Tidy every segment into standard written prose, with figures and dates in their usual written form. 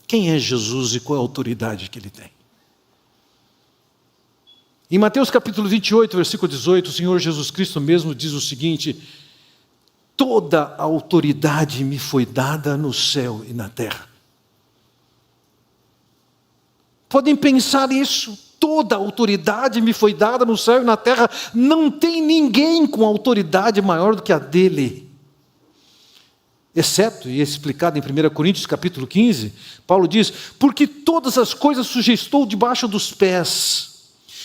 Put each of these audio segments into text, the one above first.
Quem é Jesus e qual é a autoridade que ele tem? Em Mateus capítulo 28, versículo 18, o Senhor Jesus Cristo mesmo diz o seguinte: toda a autoridade me foi dada no céu e na terra. Podem pensar isso? Toda a autoridade me foi dada no céu e na terra. Não tem ninguém com autoridade maior do que a dele. Exceto, e é explicado em 1 Coríntios capítulo 15, Paulo diz: porque todas as coisas sujeitou debaixo dos pés.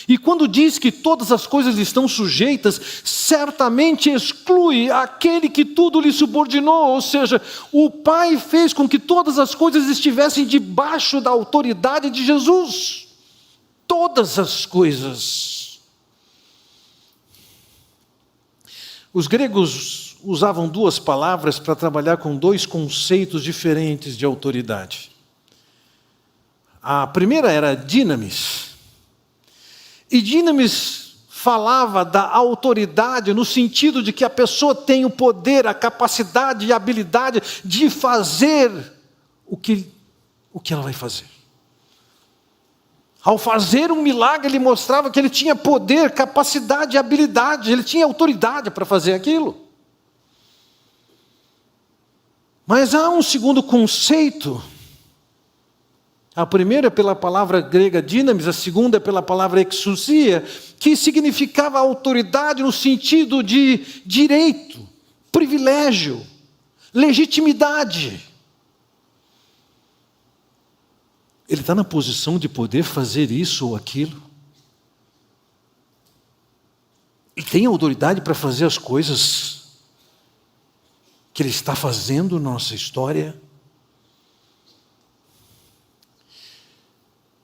E quando diz que todas as coisas lhe estão sujeitas, certamente exclui aquele que tudo lhe subordinou, ou seja, o Pai fez com que todas as coisas estivessem debaixo da autoridade de Jesus. Todas as coisas. Os gregos usavam duas palavras para trabalhar com dois conceitos diferentes de autoridade. A primeira era dinamis. E dinamis falava da autoridade no sentido de que a pessoa tem o poder, a capacidade e a habilidade de fazer o que ela vai fazer. Ao fazer um milagre, ele mostrava que ele tinha poder, capacidade e habilidade, ele tinha autoridade para fazer aquilo. Mas há um segundo conceito. A primeira é pela palavra grega dinamis, a segunda é pela palavra exousia, que significava autoridade no sentido de direito, privilégio, legitimidade. Ele está na posição de poder fazer isso ou aquilo. Ele tem autoridade para fazer as coisas que ele está fazendo na nossa história.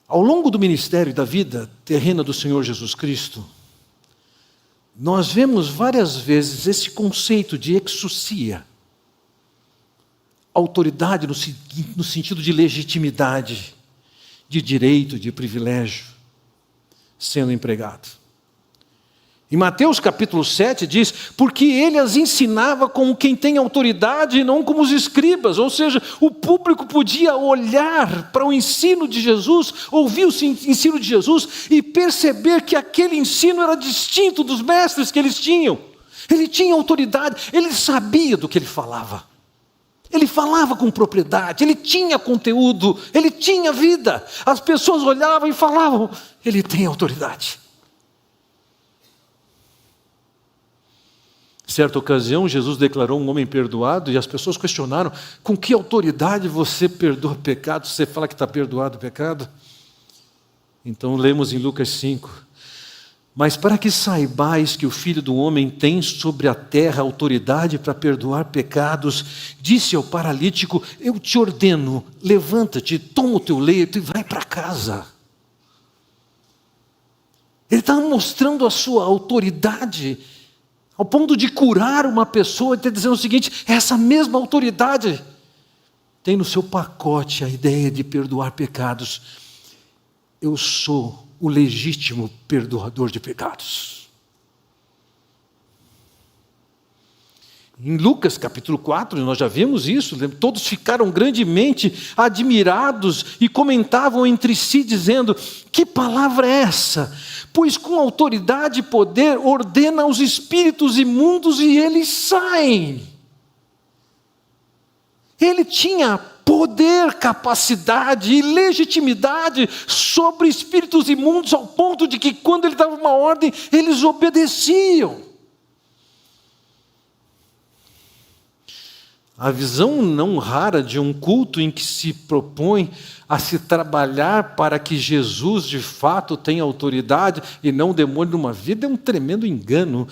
Ao longo do ministério e da vida terrena do Senhor Jesus Cristo, nós vemos várias vezes esse conceito de exousia, autoridade no sentido de legitimidade, de direito, de privilégio, sendo empregado. Em Mateus capítulo 7 diz: porque ele as ensinava como quem tem autoridade e não como os escribas. Ou seja, o público podia olhar para o ensino de Jesus, ouvir o ensino de Jesus e perceber que aquele ensino era distinto dos mestres que eles tinham. Ele tinha autoridade, ele sabia do que ele falava. Ele falava com propriedade, ele tinha conteúdo, ele tinha vida. As pessoas olhavam e falavam: ele tem autoridade. Certa ocasião, Jesus declarou um homem perdoado e as pessoas questionaram: com que autoridade você perdoa pecado? Você fala que está perdoado o pecado? Então lemos em Lucas 5: mas para que saibais que o Filho do Homem tem sobre a terra autoridade para perdoar pecados, disse ao paralítico: eu te ordeno, levanta-te, toma o teu leito e vai para casa. Ele está mostrando a sua autoridade, ao ponto de curar uma pessoa e está dizendo o seguinte: essa mesma autoridade tem no seu pacote a ideia de perdoar pecados. Eu sou o legítimo perdoador de pecados. Em Lucas capítulo 4, nós já vimos isso, todos ficaram grandemente admirados e comentavam entre si, dizendo: que palavra é essa? Pois com autoridade e poder ordena aos espíritos imundos e eles saem. Ele tinha poder, capacidade e legitimidade sobre espíritos imundos, ao ponto de que quando ele dava uma ordem, eles obedeciam. A visão não rara de um culto em que se propõe a se trabalhar para que Jesus de fato tenha autoridade e não o demônio numa vida é um tremendo engano.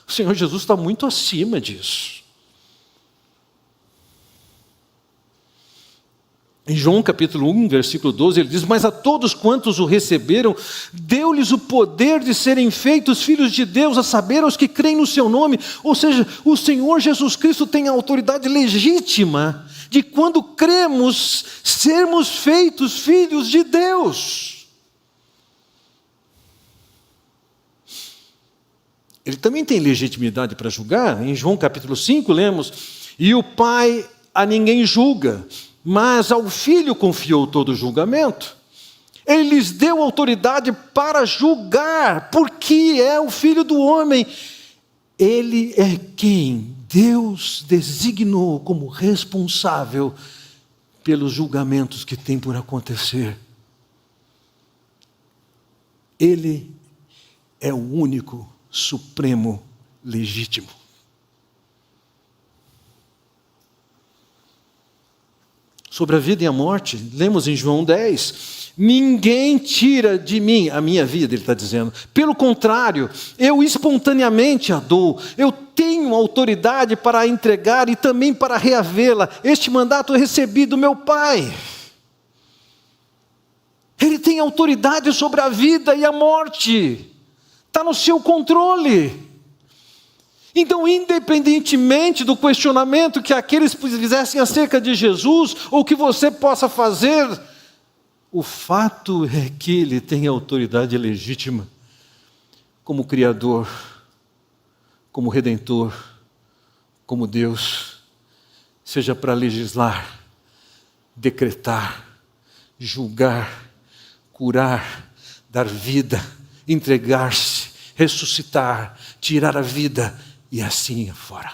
O Senhor Jesus está muito acima disso. Em João capítulo 1, versículo 12, ele diz: mas a todos quantos o receberam, deu-lhes o poder de serem feitos filhos de Deus, a saber, aos que creem no seu nome. Ou seja, o Senhor Jesus Cristo tem a autoridade legítima de, quando cremos, sermos feitos filhos de Deus. Ele também tem legitimidade para julgar. Em João capítulo 5, lemos: e o Pai a ninguém julga, Mas ao Filho confiou todo o julgamento. Ele lhes deu autoridade para julgar, porque é o Filho do homem. Ele é quem Deus designou como responsável pelos julgamentos que tem por acontecer. Ele é o único, supremo, legítimo. Sobre a vida e a morte, lemos em João 10, ninguém tira de mim a minha vida, ele está dizendo. Pelo contrário, eu espontaneamente a dou. Eu tenho autoridade para a entregar e também para reavê-la. Este mandato eu recebi do meu Pai. Ele tem autoridade sobre a vida e a morte. Está no seu controle. Então, independentemente do questionamento que aqueles fizessem acerca de Jesus, ou que você possa fazer, o fato é que Ele tem autoridade legítima, como Criador, como Redentor, como Deus, seja para legislar, decretar, julgar, curar, dar vida, entregar-se, ressuscitar, tirar a vida, e assim fora.